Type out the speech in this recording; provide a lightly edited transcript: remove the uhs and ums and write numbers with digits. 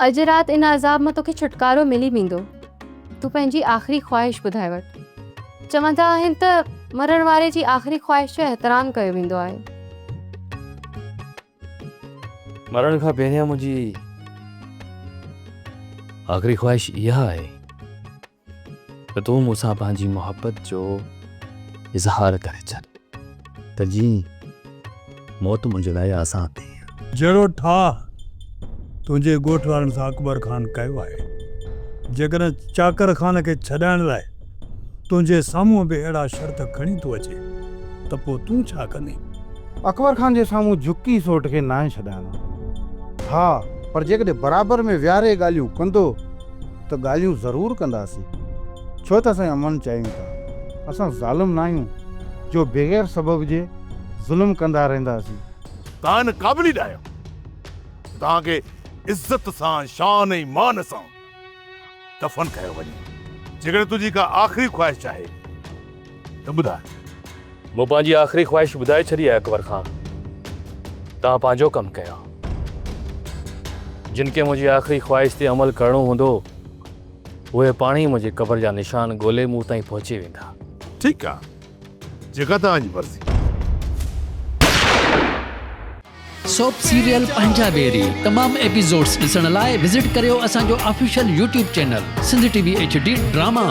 अॼु राति इन अज़ाब मां तोखे छुटकारो मिली वेंदो। तूं पंहिंजी आख़िरी ख़्वाहिश ॿुधाए वठि। चवंदा आहिनि त मरण वारे जी आख़िरी ख़्वाहिश जो एहतराम कयो वेंदो आहे। मरण खां पहिरियां मुंहिंजी आख़िरी ख़्वाहिश इहा आहे त तूं मूंसां पंहिंजी मोहबत जो इज़हार करे छॾ त जीअं मौत मुंहिंजे लाइ आसान थी। जहिड़ो ठाह तुंहिंजे ॻोठ वारनि सां अकबर ख़ान कयो आहे, जेकॾहिं चाकर ख़ान खे छॾाइण लाइ तुंहिंजे साम्हूं बि अहिड़ा शर्त खणी थो अचे त पोइ तूं छा कंदे? अकबर ख़ान जे साम्हूं झुकी सोट खे नाहे छॾाइणो। हा, पर जेकॾहिं बराबरि में विहारे ॻाल्हियूं कंदो त ॻाल्हियूं ज़रूरु कंदासीं, छो त असां अमन चाहियूं था। असां ज़ालिम न आहियूं जो बग़ैर सबब जे ज़ुल्म कंदा रहंदासीं। तव्हां इन क़ाबिल ई आहियो तव्हांखे इज़त सां शान ऐं मान सां दफ़न कयो वञे। जेकॾहिं तुंहिंजी का आख़िरी ख़्वाहिश आहे त ॿुधाए। मूं पंहिंजी आख़िरी ख़्वाहिश ॿुधाए छॾी आहे अकबर ख़ान। तव्हां पंहिंजो कमु कयो। जिन खे मुंहिंजी आख़िरी ख़्वाहिश ते अमल करणो हूंदो उहे पाण ई मुंहिंजे क़बर जा निशान ॻोल्हे मूं ताईं पहुची वेंदा। ठीकु आहे, जेका तव्हांजी मर्ज़ी। सोप सीरियल पंजाबेरी तमाम एपिसोड्स ॾिसण लाइ विज़िट करियो असांजो official YouTube channel Sindh TV HD drama.